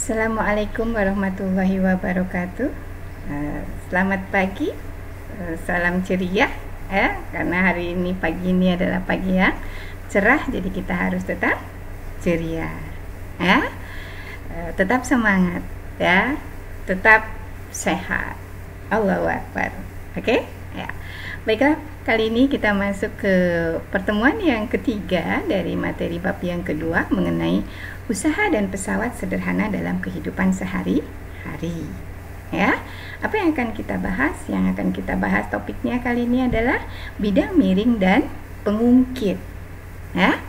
Assalamualaikum warahmatullahi wabarakatuh. Selamat pagi, salam ceria ya, karena hari ini pagi ini adalah pagi yang cerah, jadi kita harus tetap ceria ya, tetap semangat ya, tetap sehat. Allahu Akbar. Oke ya. Baiklah, kali ini kita masuk ke pertemuan yang ketiga dari materi bab yang kedua mengenai usaha dan pesawat sederhana dalam kehidupan sehari-hari. Ya, apa yang akan kita bahas? Yang akan kita bahas topiknya kali ini adalah bidang miring dan pengungkit. Ya,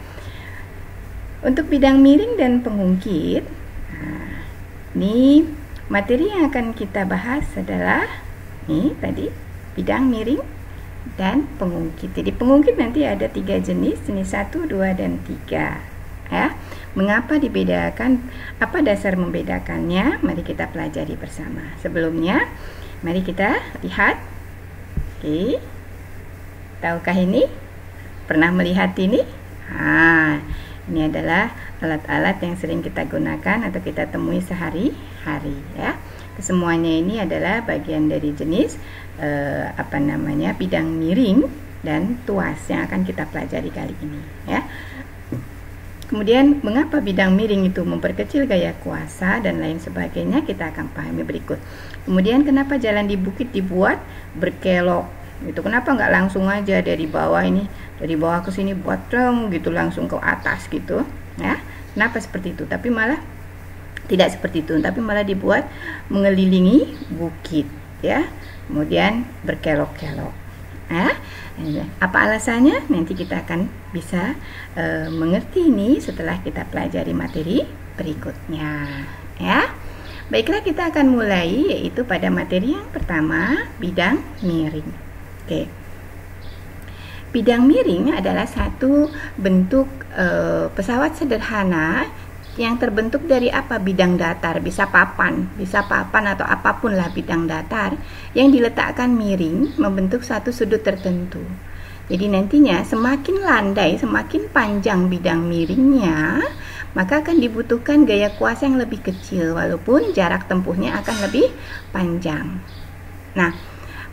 untuk bidang miring dan pengungkit, ini materi yang akan kita bahas adalah tadi bidang miring dan pengungkit. Jadi pengungkit nanti ada 3 jenis 1, 2, dan 3 ya. Mengapa dibedakan? Apa dasar membedakannya? Mari kita pelajari bersama. Sebelumnya mari kita lihat. Oke. Tahukah ini? Pernah melihat ini? Ini adalah alat-alat yang sering kita gunakan atau kita temui sehari-hari ya. Kesemuanya ini adalah bagian dari jenis bidang miring dan tuas yang akan kita pelajari kali ini ya. Kemudian mengapa bidang miring itu memperkecil gaya kuasa dan lain sebagainya kita akan pahami berikut. Kemudian kenapa jalan di bukit dibuat berkelok gitu, kenapa nggak langsung aja dari bawah ini, dari bawah ke sini buat gitu langsung ke atas gitu ya, kenapa seperti itu, tapi malah tidak seperti itu, tapi malah dibuat mengelilingi bukit ya, kemudian berkelok-kelok ya. Apa alasannya? Nanti kita akan bisa mengerti ini setelah kita pelajari materi berikutnya ya. Baiklah, kita akan mulai yaitu pada materi yang pertama, bidang miring. Oke. Bidang miring adalah satu bentuk pesawat sederhana yang terbentuk dari bidang datar, bisa papan atau apapun lah bidang datar yang diletakkan miring membentuk satu sudut tertentu. Jadi nantinya semakin landai, semakin panjang bidang miringnya, maka akan dibutuhkan gaya kuasa yang lebih kecil walaupun jarak tempuhnya akan lebih panjang. Nah,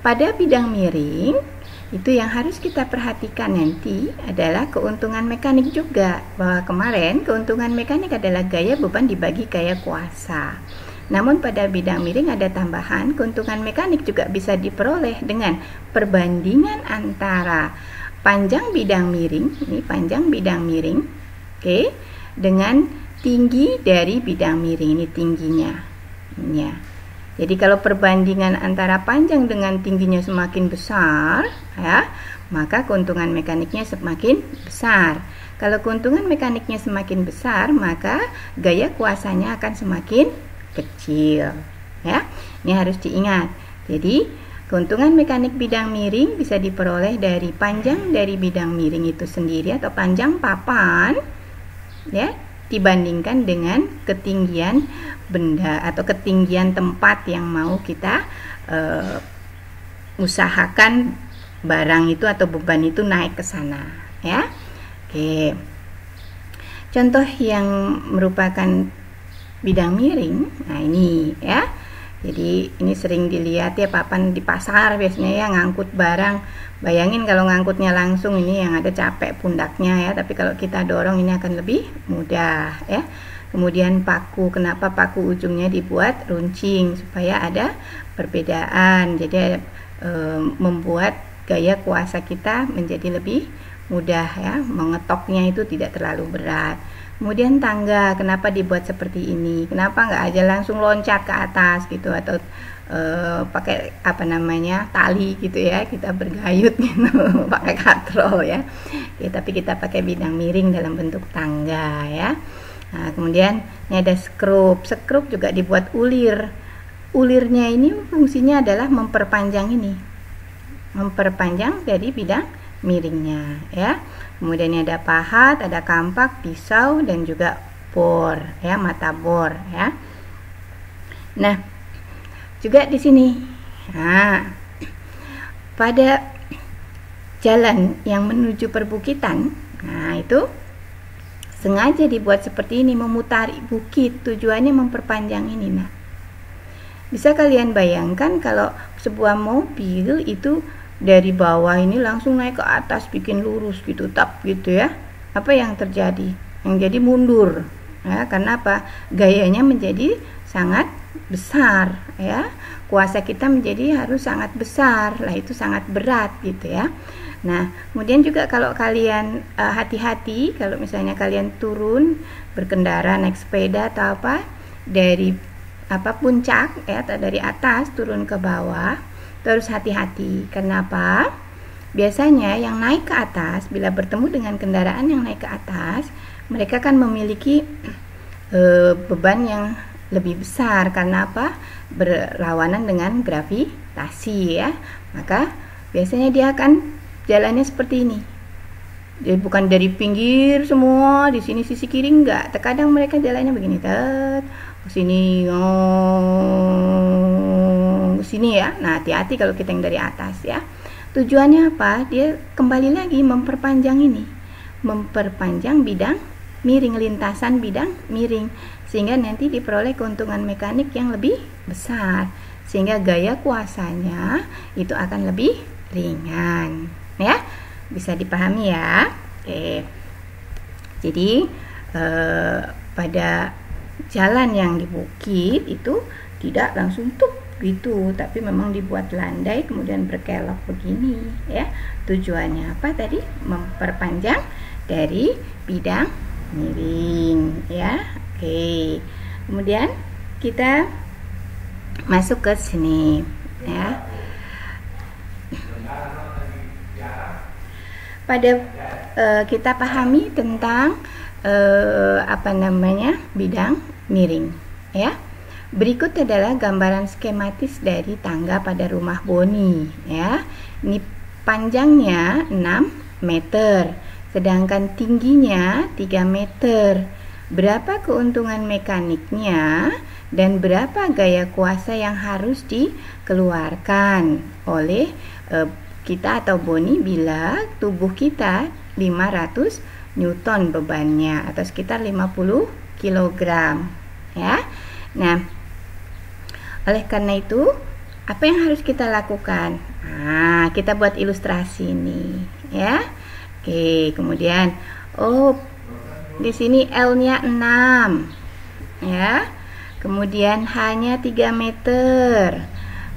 pada bidang miring itu yang harus kita perhatikan nanti adalah keuntungan mekanik juga, bahwa kemarin keuntungan mekanik adalah gaya beban dibagi gaya kuasa. Namun pada bidang miring ada tambahan, keuntungan mekanik juga bisa diperoleh dengan perbandingan antara panjang bidang miring, ini panjang bidang miring, oke, dengan tinggi dari bidang miring, ini tingginya. Ya. Jadi kalau perbandingan antara panjang dengan tingginya semakin besar ya, maka keuntungan mekaniknya semakin besar. Kalau keuntungan mekaniknya semakin besar, maka gaya kuasanya akan semakin kecil ya. Ini harus diingat. Jadi keuntungan mekanik bidang miring bisa diperoleh dari panjang dari bidang miring itu sendiri atau panjang papan ya, dibandingkan dengan ketinggian benda atau ketinggian tempat yang mau kita usahakan barang itu atau beban itu naik ke sana ya. Oke. Contoh yang merupakan bidang miring, nah ini ya. Jadi ini sering dilihat ya, papan di pasar biasanya ya, ngangkut barang. Bayangin kalau ngangkutnya langsung ini yang ada capek pundaknya ya, tapi kalau kita dorong ini akan lebih mudah ya. Kemudian paku, kenapa paku ujungnya dibuat runcing supaya ada perbedaan, jadi membuat gaya kuasa kita menjadi lebih mudah ya, mengetoknya itu tidak terlalu berat. Kemudian tangga, kenapa dibuat seperti ini, kenapa nggak aja langsung loncat ke atas gitu, atau pakai tali gitu ya, kita bergayut gitu pakai katrol ya. Oke, tapi kita pakai bidang miring dalam bentuk tangga ya. Nah, kemudian ini ada skrup juga dibuat ulir. Ulirnya ini fungsinya adalah memperpanjang dari bidang miringnya ya. Kemudian ini ada pahat, ada kampak, pisau, dan juga bor ya, mata bor ya. Nah, juga di sini. Nah, pada jalan yang menuju perbukitan, nah itu sengaja dibuat seperti ini, memutari bukit, tujuannya memperpanjang ini. Nah, bisa kalian bayangkan kalau sebuah mobil itu dari bawah ini langsung naik ke atas, bikin lurus gitu, tap gitu ya. Apa yang terjadi? Yang jadi mundur. Ya, karena apa? Gayanya menjadi sangat besar ya. Kuasa kita menjadi harus sangat besar. Lah itu sangat berat gitu ya. Nah, kemudian juga kalau kalian hati-hati kalau misalnya kalian turun berkendara naik sepeda atau apa dari puncak ya, atau dari atas turun ke bawah, terus hati-hati. Kenapa? Biasanya yang naik ke atas bila bertemu dengan kendaraan yang naik ke atas, mereka kan memiliki beban yang lebih besar. Karena apa? Berlawanan dengan gravitasi ya. Maka biasanya dia akan jalannya seperti ini. Jadi bukan dari pinggir semua, di sini sisi kiri enggak. Terkadang mereka jalannya begini, ke sini, ke sini ya. Nah, hati-hati kalau kita yang dari atas ya. Tujuannya apa? Dia kembali lagi memperpanjang ini. Memperpanjang bidang miring, lintasan bidang miring, sehingga nanti diperoleh keuntungan mekanik yang lebih besar. Sehingga gaya kuasanya itu akan lebih ringan. Ya, bisa dipahami ya. Oke. Jadi pada jalan yang di bukit itu tidak langsung tuh gitu, tapi memang dibuat landai kemudian berkelok begini ya. Tujuannya apa tadi? Memperpanjang dari bidang miring ya. Oke. Kemudian kita masuk ke sini ya. Pada kita pahami tentang bidang miring ya. Berikut adalah gambaran skematis dari tangga pada rumah Boni ya. Ini panjangnya 6 meter, sedangkan tingginya 3 meter. Berapa keuntungan mekaniknya dan berapa gaya kuasa yang harus dikeluarkan oleh kita atau Boni bila tubuh kita 500 Newton bebannya atau sekitar 50 kg ya. Nah, oleh karena itu apa yang harus kita lakukan? Nah, kita buat ilustrasi ini ya. Oke, kemudian di sini L-nya 6 ya. Kemudian H-nya 3 meter.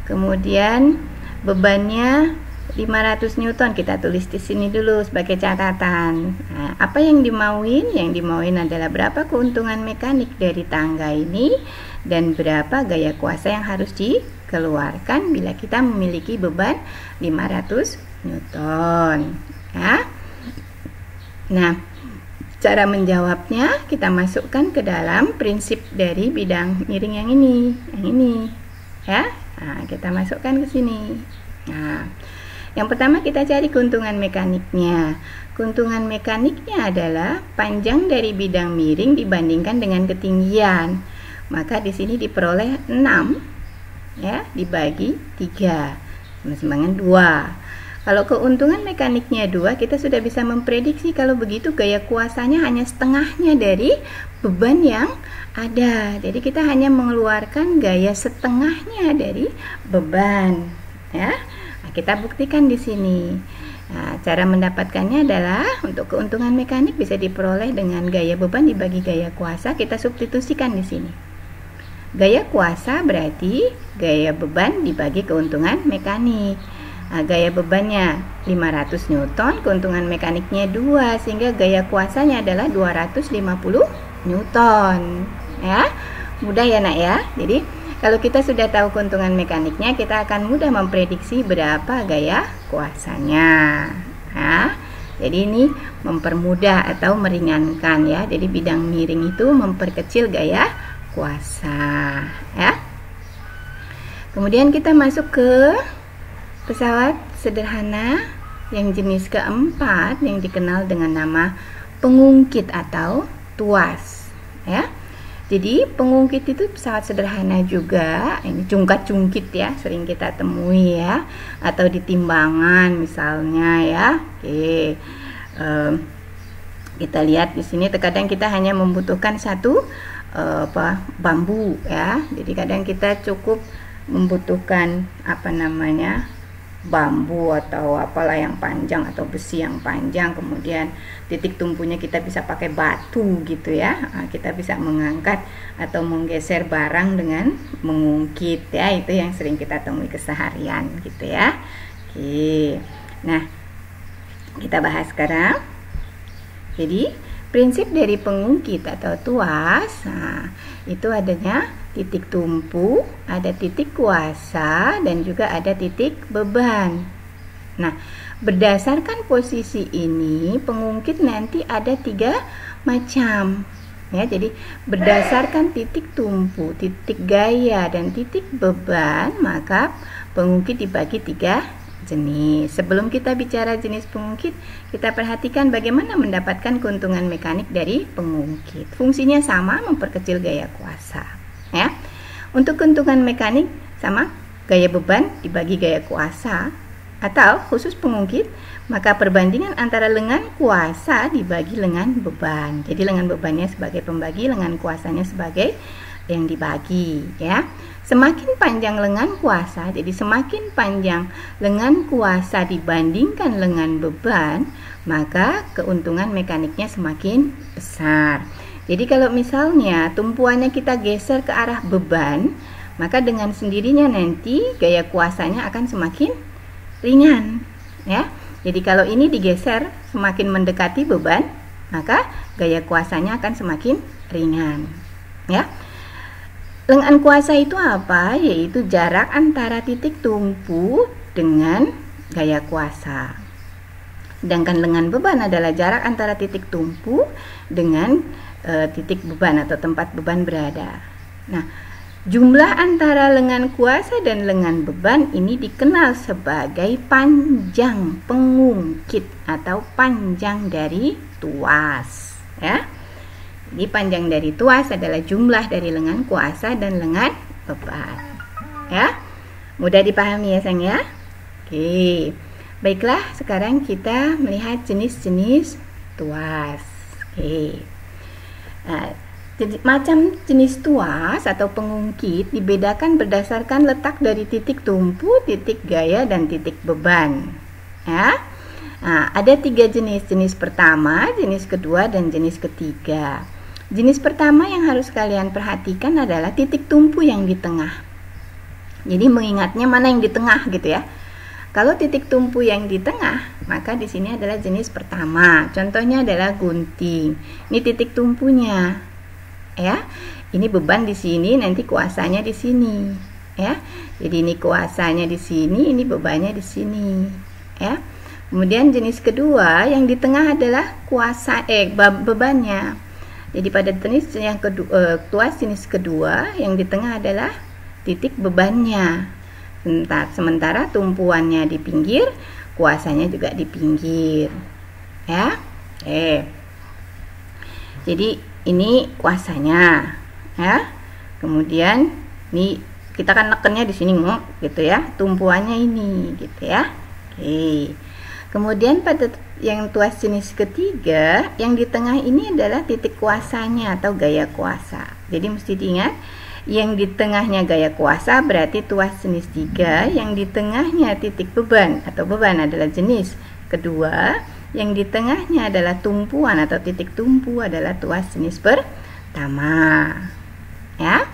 Kemudian bebannya 500 Newton, kita tulis di sini dulu sebagai catatan. Nah, apa yang dimauin? Yang dimauin adalah berapa keuntungan mekanik dari tangga ini dan berapa gaya kuasa yang harus dikeluarkan bila kita memiliki beban 500 Newton. Ya. Nah, cara menjawabnya kita masukkan ke dalam prinsip dari bidang miring yang ini, ya. Nah, kita masukkan ke sini. Nah, yang pertama kita cari keuntungan mekaniknya. Keuntungan mekaniknya adalah panjang dari bidang miring dibandingkan dengan ketinggian. Maka di sini diperoleh 6 ya, dibagi 3 sama-sama 2. Kalau keuntungan mekaniknya 2, kita sudah bisa memprediksi kalau begitu gaya kuasanya hanya setengahnya dari beban yang ada. Jadi kita hanya mengeluarkan gaya setengahnya dari beban ya. Nah, kita buktikan di sini. Nah, cara mendapatkannya adalah untuk keuntungan mekanik bisa diperoleh dengan gaya beban dibagi gaya kuasa. Kita substitusikan di sini. Gaya kuasa berarti gaya beban dibagi keuntungan mekanik. Nah, gaya bebannya 500 Newton, keuntungan mekaniknya 2, sehingga gaya kuasanya adalah 250 Newton. Ya, mudah ya nak ya. Jadi kalau kita sudah tahu keuntungan mekaniknya, kita akan mudah memprediksi berapa gaya kuasanya. Nah, jadi ini mempermudah atau meringankan ya. Jadi bidang miring itu memperkecil gaya kuasa ya. Kemudian kita masuk ke pesawat sederhana yang jenis keempat yang dikenal dengan nama pengungkit atau tuas ya. Jadi pengungkit itu pesawat sederhana juga, ini cungkat-cungkit ya, sering kita temui ya, atau di timbangan misalnya ya. Oke. Kita lihat di sini terkadang kita hanya membutuhkan satu bambu ya. Jadi kadang kita cukup membutuhkan bambu atau apalah yang panjang atau besi yang panjang, kemudian titik tumpunya kita bisa pakai batu gitu ya. Kita bisa mengangkat atau menggeser barang dengan mengungkit ya, itu yang sering kita temui keseharian gitu ya. Oke. Nah, kita bahas sekarang. Jadi prinsip dari pengungkit atau tuas, itu adanya titik tumpu, ada titik kuasa, dan juga ada titik beban. Nah, berdasarkan posisi ini, pengungkit nanti ada 3 macam. Ya, jadi berdasarkan titik tumpu, titik gaya, dan titik beban, maka pengungkit dibagi 3 jenis. Sebelum kita bicara jenis pengungkit, kita perhatikan bagaimana mendapatkan keuntungan mekanik dari pengungkit. Fungsinya sama, memperkecil gaya kuasa. Ya, untuk keuntungan mekanik sama, gaya beban dibagi gaya kuasa, atau khusus pengungkit maka perbandingan antara lengan kuasa dibagi lengan beban. Jadi lengan bebannya sebagai pembagi, lengan kuasanya sebagai yang dibagi ya. Semakin panjang lengan kuasa, jadi semakin panjang lengan kuasa dibandingkan lengan beban, maka keuntungan mekaniknya semakin besar. Jadi kalau misalnya tumpuannya kita geser ke arah beban, maka dengan sendirinya nanti gaya kuasanya akan semakin ringan ya. Jadi kalau ini digeser semakin mendekati beban, maka gaya kuasanya akan semakin ringan ya. Lengan kuasa itu apa? Yaitu jarak antara titik tumpu dengan gaya kuasa. Sedangkan lengan beban adalah jarak antara titik tumpu dengan titik beban atau tempat beban berada. Nah, jumlah antara lengan kuasa dan lengan beban ini dikenal sebagai panjang pengungkit atau panjang dari tuas ya. Jadi panjang dari tuas adalah jumlah dari lengan kuasa dan lengan beban ya. Mudah dipahami ya sayang ya. Oke, baiklah, sekarang kita melihat jenis-jenis tuas. Oke. Nah, macam jenis tuas atau pengungkit dibedakan berdasarkan letak dari titik tumpu, titik gaya, dan titik beban ya. Nah, ada 3 jenis. Jenis pertama, jenis kedua, dan jenis ketiga. Jenis pertama yang harus kalian perhatikan adalah titik tumpu yang di tengah. Jadi mengingatnya mana yang di tengah gitu ya. Kalau titik tumpu yang di tengah, maka di sini adalah jenis pertama. Contohnya adalah gunting. Ini titik tumpunya, ya. Ini beban di sini, nanti kuasanya di sini, ya. Jadi ini kuasanya di sini, ini bebannya di sini, ya. Kemudian jenis kedua yang di tengah adalah bebannya. Jadi pada jenis yang kedua, tuas jenis kedua yang di tengah adalah titik bebannya. Sementara tumpuannya di pinggir, kuasanya juga di pinggir ya. Jadi ini kuasanya ya. Kemudian ini kita kan nekennya di sini gitu ya, tumpuannya ini gitu ya. Kemudian pada yang tuas jenis ketiga, yang di tengah ini adalah titik kuasanya atau gaya kuasa. Jadi mesti diingat, yang di tengahnya gaya kuasa berarti tuas jenis 3, yang di tengahnya titik beban atau beban adalah jenis kedua, yang di tengahnya adalah tumpuan atau titik tumpu adalah tuas jenis pertama ya.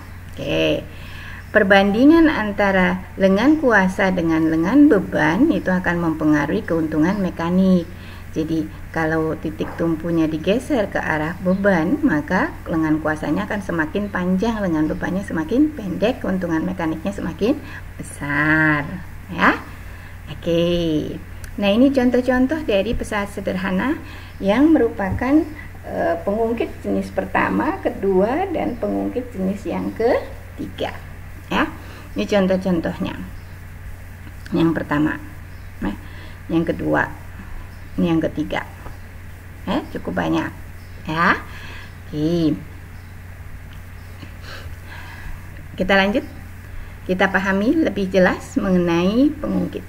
Perbandingan antara lengan kuasa dengan lengan beban itu akan mempengaruhi keuntungan mekanik. Jadi kalau titik tumpunya digeser ke arah beban, maka lengan kuasanya akan semakin panjang, lengan bebannya semakin pendek, keuntungan mekaniknya semakin besar ya. Nah, ini contoh-contoh dari pesawat sederhana yang merupakan pengungkit jenis pertama, kedua, dan pengungkit jenis yang ketiga ya. Ini contoh-contohnya. Yang pertama, yang kedua, ini yang ketiga. Cukup banyak ya. Kita lanjut, kita pahami lebih jelas mengenai pengungkit.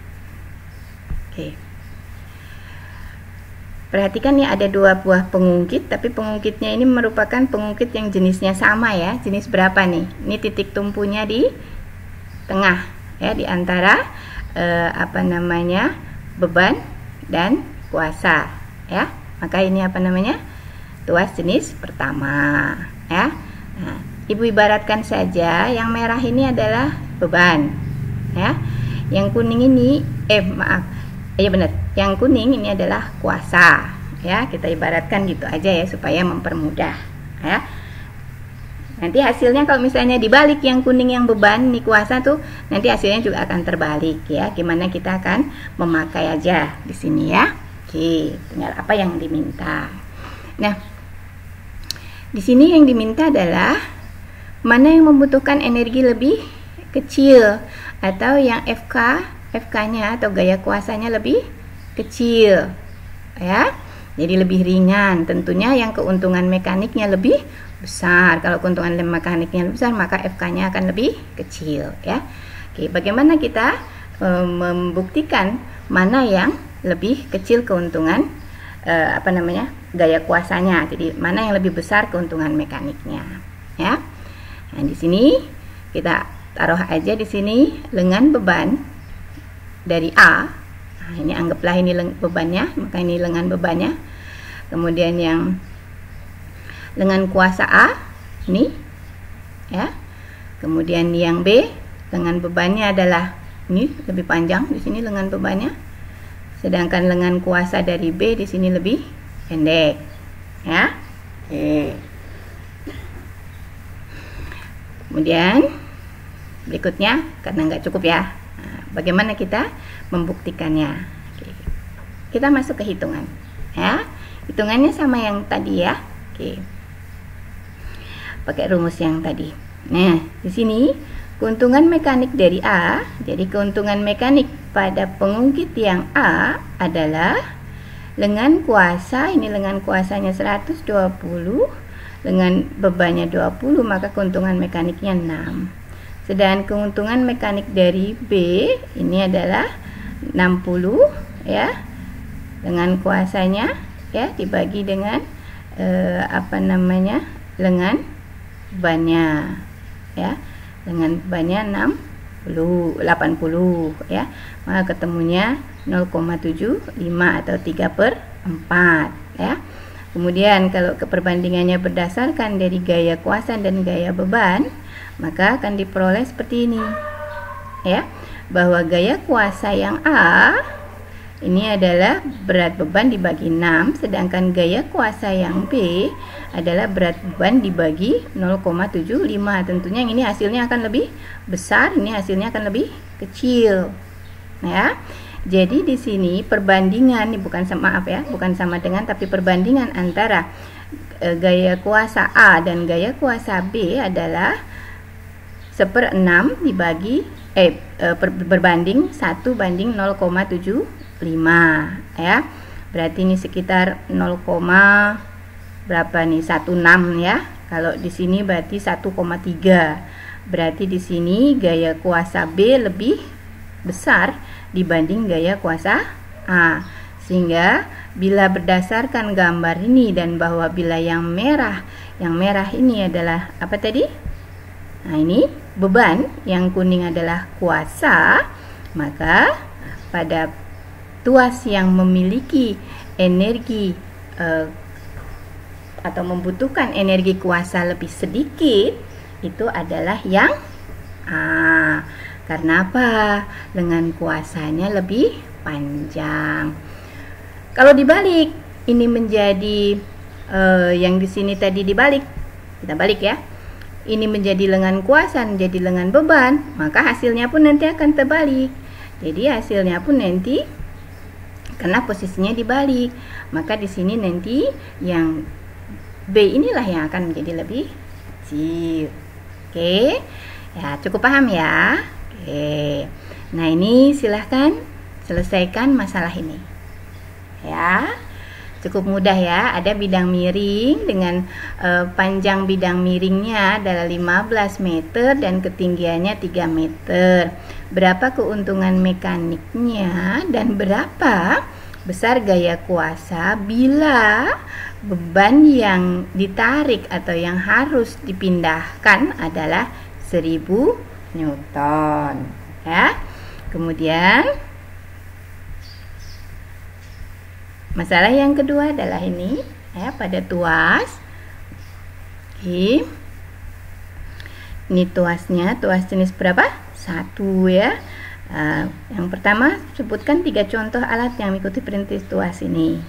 perhatikan nih ada dua buah pengungkit, tapi pengungkitnya ini merupakan pengungkit yang jenisnya sama ya. Jenis berapa nih? Ini titik tumpunya di tengah ya, di antara beban dan kuasa ya. Maka ini tuas jenis pertama ya. Nah, Ibu ibaratkan saja yang merah ini adalah beban ya. Yang kuning ini yang kuning ini adalah kuasa ya. Kita ibaratkan gitu aja ya supaya mempermudah ya. Nanti hasilnya kalau misalnya dibalik, yang kuning yang beban, ini kuasa tuh, nanti hasilnya juga akan terbalik ya. Gimana kita akan memakai aja di sini ya. Oke, tinggal apa yang diminta. Nah, di sini yang diminta adalah mana yang membutuhkan energi lebih kecil, atau yang FK-nya atau gaya kuasanya lebih kecil ya. Jadi lebih ringan. Tentunya yang keuntungan mekaniknya lebih besar. Kalau keuntungan mekaniknya lebih besar, maka FK-nya akan lebih kecil ya. Oke, bagaimana kita membuktikan mana yang lebih kecil keuntungan gaya kuasanya. Jadi mana yang lebih besar keuntungan mekaniknya ya. Nah, di sini kita taruh aja di sini lengan beban dari A. Nah, ini anggaplah ini bebannya, maka ini lengan bebannya. Kemudian yang lengan kuasa A ini ya. Kemudian yang B, lengan bebannya adalah ini lebih panjang, di sini lengan bebannya. Sedangkan lengan kuasa dari B di sini lebih pendek ya. Oke. Kemudian berikutnya, karena nggak cukup ya, bagaimana kita membuktikannya? Oke. Kita masuk ke hitungan ya. Hitungannya sama yang tadi ya. Oke. Pakai rumus yang tadi. Nah, di sini keuntungan mekanik dari A, jadi keuntungan mekanik pada pengungkit yang A adalah lengan kuasa, ini lengan kuasanya 120, lengan bebannya 20, maka keuntungan mekaniknya 6. Sedangkan keuntungan mekanik dari B ini adalah 60 ya. Lengan kuasanya ya dibagi dengan lengan bebannya ya. Lengan bebannya 80 ya. Maka ketemunya 0,75 atau 3/4 ya. Kemudian kalau perbandingannya berdasarkan dari gaya kuasa dan gaya beban, maka akan diperoleh seperti ini ya, bahwa gaya kuasa yang A ini adalah berat beban dibagi 6, sedangkan gaya kuasa yang B adalah berat beban dibagi 0,75. Tentunya yang ini hasilnya akan lebih besar, ini hasilnya akan lebih kecil ya. Jadi di sini perbandingan, ini bukan sama dengan, tapi perbandingan antara gaya kuasa A dan gaya kuasa B adalah 1/6 dibagi berbanding 1 banding 0,75 ya. Berarti ini sekitar 0, berapa nih? 16 ya. Kalau di sini berarti 1,3. Berarti di sini gaya kuasa B lebih besar dibanding gaya kuasa A. Sehingga bila berdasarkan gambar ini dan bahwa bila yang merah ini adalah apa tadi? Nah, ini beban, yang kuning adalah kuasa, maka pada tuas yang memiliki energi atau membutuhkan energi kuasa lebih sedikit, itu adalah yang A. Karena apa? Lengan kuasanya lebih panjang. Kalau dibalik, ini menjadi yang di sini tadi dibalik, kita balik ya. Ini menjadi lengan kuasa, menjadi lengan beban, maka hasilnya pun nanti akan terbalik. Jadi hasilnya pun nanti karena posisinya dibalik, maka di sini nanti yang B inilah yang akan menjadi lebih kecil. Oke, ya cukup paham ya. Oke, nah ini silahkan selesaikan masalah ini ya. Cukup mudah ya. Ada bidang miring dengan panjang bidang miringnya adalah 15 meter dan ketinggiannya 3 meter. Berapa keuntungan mekaniknya dan berapa besar gaya kuasa bila beban yang ditarik atau yang harus dipindahkan adalah 1000 Newton, ya. Kemudian masalah yang kedua adalah ini, ya, pada tuas. Oke. Ini tuasnya, tuas jenis berapa? 1, ya. Yang pertama, sebutkan 3 contoh alat yang mengikuti perintis tuas ini,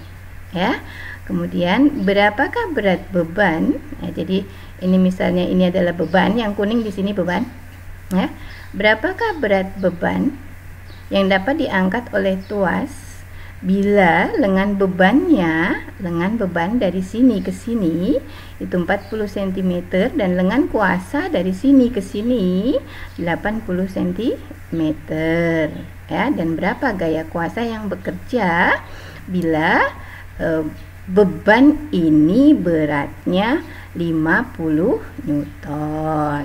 ya. Kemudian berapakah berat beban? Jadi ini misalnya ini adalah beban, yang kuning di sini beban, ya. Berapakah berat beban yang dapat diangkat oleh tuas bila lengan beban dari sini ke sini itu 40 cm dan lengan kuasa dari sini ke sini 80 cm, ya. Dan berapa gaya kuasa yang bekerja bila beban ini beratnya 50 Newton,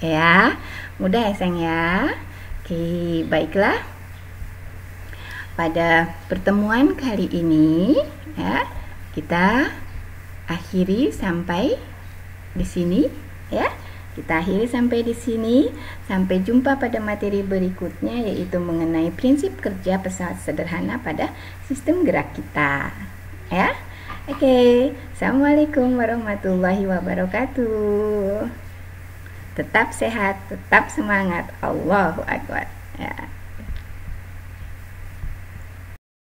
ya. Mudah ya sayang ya. Oke, baiklah. Pada pertemuan kali ini, ya, kita akhiri sampai di sini, ya. Kita akhiri sampai di sini. Sampai jumpa pada materi berikutnya, yaitu mengenai prinsip kerja pesawat sederhana pada sistem gerak kita, ya. Oke, assalamualaikum warahmatullahi wabarakatuh. Tetap sehat, tetap semangat. Allahu Akbar, ya.